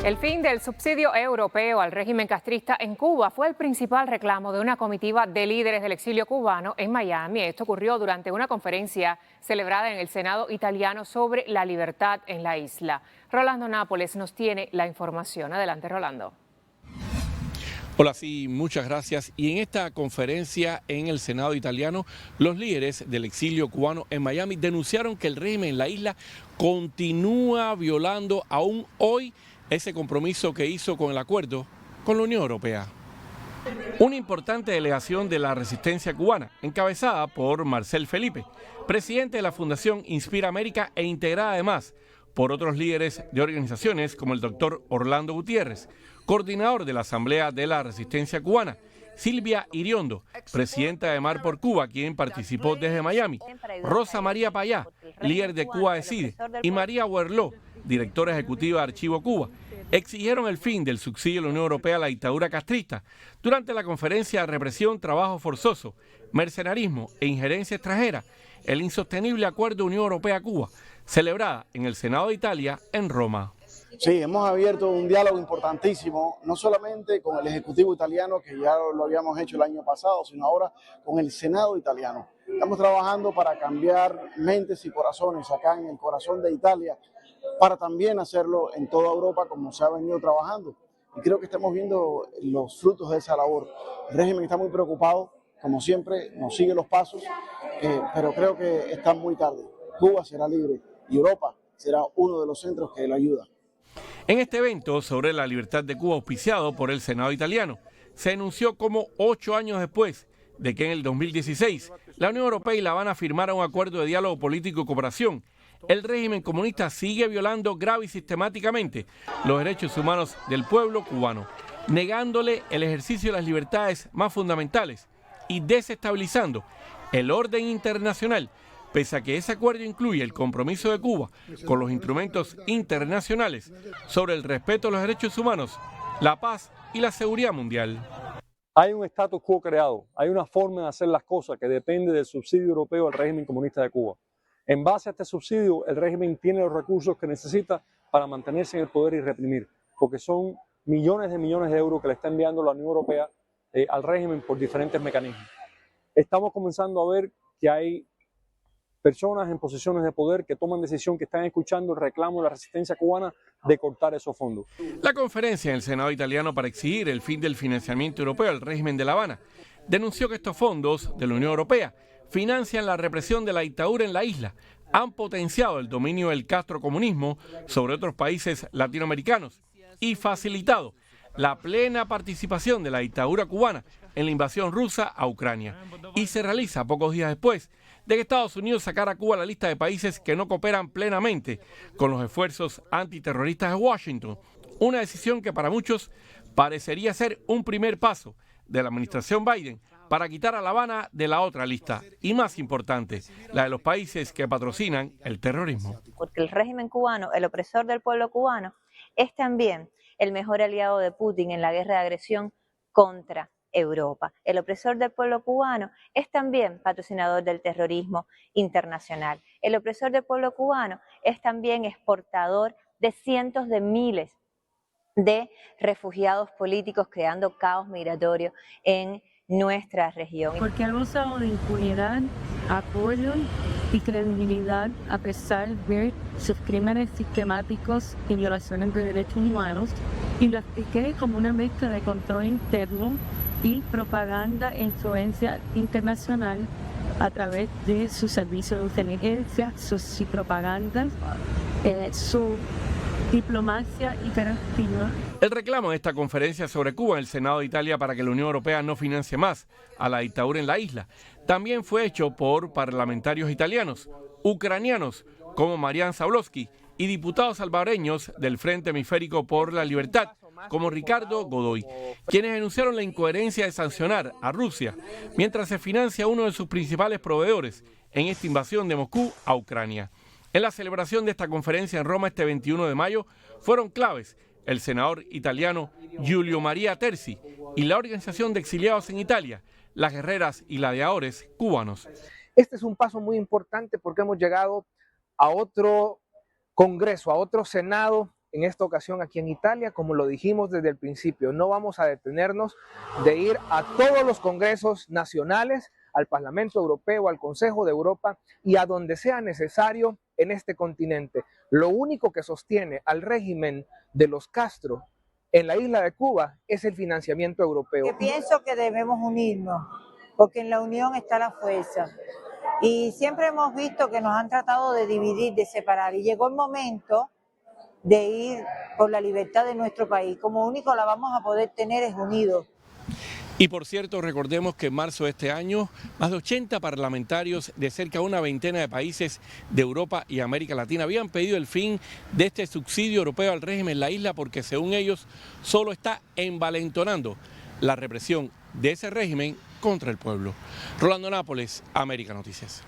El fin del subsidio europeo al régimen castrista en Cuba fue el principal reclamo de una comitiva de líderes del exilio cubano en Miami. Esto ocurrió durante una conferencia celebrada en el Senado italiano sobre la libertad en la isla. Rolando Nápoles nos tiene la información. Adelante, Rolando. Hola, sí, muchas gracias. Y en esta conferencia en el Senado italiano, los líderes del exilio cubano en Miami denunciaron que el régimen en la isla continúa violando aún hoy ese compromiso que hizo con el acuerdo con la Unión Europea. Una importante delegación de la resistencia cubana, encabezada por Marcel Felipe, presidente de la Fundación Inspira América e integrada además por otros líderes de organizaciones como el doctor Orlando Gutiérrez, coordinador de la Asamblea de la Resistencia Cubana, Silvia Iriondo, presidenta de Mar por Cuba, quien participó desde Miami, Rosa María Payá, líder de Cuba Decide, y María Huerló, directora ejecutiva de Archivo Cuba, exigieron el fin del subsidio de la Unión Europea a la dictadura castrista durante la conferencia Represión, Trabajo Forzoso, Mercenarismo e Injerencia Extranjera, el insostenible acuerdo Unión Europea-Cuba, celebrada en el Senado de Italia en Roma. Sí, hemos abierto un diálogo importantísimo, no solamente con el Ejecutivo italiano, que ya lo habíamos hecho el año pasado, sino ahora con el Senado italiano. Estamos trabajando para cambiar mentes y corazones acá en el corazón de Italia, para también hacerlo en toda Europa como se ha venido trabajando. Y creo que estamos viendo los frutos de esa labor. El régimen está muy preocupado, como siempre, nos sigue los pasos, pero creo que está muy tarde. Cuba será libre y Europa será uno de los centros que lo ayuda. En este evento sobre la libertad de Cuba auspiciado por el Senado italiano, se anunció como 8 años después de que en el 2016 la Unión Europea y La Habana firmaran un acuerdo de diálogo político y cooperación, el régimen comunista sigue violando grave y sistemáticamente los derechos humanos del pueblo cubano, negándole el ejercicio de las libertades más fundamentales y desestabilizando el orden internacional, pese a que ese acuerdo incluye el compromiso de Cuba con los instrumentos internacionales sobre el respeto a los derechos humanos, la paz y la seguridad mundial. Hay un status quo creado, hay una forma de hacer las cosas que depende del subsidio europeo al régimen comunista de Cuba. En base a este subsidio, el régimen tiene los recursos que necesita para mantenerse en el poder y reprimir, porque son millones de euros que le está enviando la Unión Europea al régimen por diferentes mecanismos. Estamos comenzando a ver que hay personas en posiciones de poder que toman decisión, que están escuchando el reclamo de la resistencia cubana de cortar esos fondos. La conferencia en el Senado italiano para exigir el fin del financiamiento europeo al régimen de La Habana denunció que estos fondos de la Unión Europea financian la represión de la dictadura en la isla, han potenciado el dominio del castrocomunismo sobre otros países latinoamericanos y facilitado la plena participación de la dictadura cubana en la invasión rusa a Ucrania. Y se realiza pocos días después de que Estados Unidos sacara a Cuba a la lista de países que no cooperan plenamente con los esfuerzos antiterroristas de Washington, una decisión que para muchos parecería ser un primer paso de la administración Biden para quitar a La Habana de la otra lista, y más importante, la de los países que patrocinan el terrorismo. Porque el régimen cubano, el opresor del pueblo cubano, es también el mejor aliado de Putin en la guerra de agresión contra Europa. El opresor del pueblo cubano es también patrocinador del terrorismo internacional. El opresor del pueblo cubano es también exportador de cientos de miles de refugiados políticos, creando caos migratorio en nuestra región. Porque ha gozado de impunidad, apoyo y credibilidad a pesar de sus crímenes sistemáticos y violaciones de derechos humanos, y lo expliqué como una mezcla de control interno y propaganda e influencia internacional a través de su servicio de inteligencia, su propaganda, su diplomacia y características. El reclamo en esta conferencia sobre Cuba en el Senado de Italia para que la Unión Europea no financie más a la dictadura en la isla también fue hecho por parlamentarios italianos, ucranianos como Marian Zablowski y diputados salvadoreños del Frente Hemisférico por la Libertad como Ricardo Godoy, quienes denunciaron la incoherencia de sancionar a Rusia mientras se financia uno de sus principales proveedores en esta invasión de Moscú a Ucrania. En la celebración de esta conferencia en Roma este 21 de mayo fueron claves el senador italiano Giulio Maria Terzi y la Organización de Exiliados en Italia, las guerreras y gladiadores cubanos. Este es un paso muy importante porque hemos llegado a otro Congreso, a otro Senado en esta ocasión aquí en Italia, como lo dijimos desde el principio, no vamos a detenernos de ir a todos los congresos nacionales, al Parlamento Europeo, al Consejo de Europa y a donde sea necesario en este continente. Lo único que sostiene al régimen de los Castro en la isla de Cuba es el financiamiento europeo. Yo pienso que debemos unirnos, porque en la unión está la fuerza. Y siempre hemos visto que nos han tratado de dividir, de separar, y llegó el momento de ir por la libertad de nuestro país. Como único la vamos a poder tener es unidos. Y por cierto, recordemos que en marzo de este año, más de 80 parlamentarios de cerca de una veintena de países de Europa y América Latina habían pedido el fin de este subsidio europeo al régimen en la isla porque, según ellos, solo está envalentonando la represión de ese régimen contra el pueblo. Rolando Nápoles, América Noticias.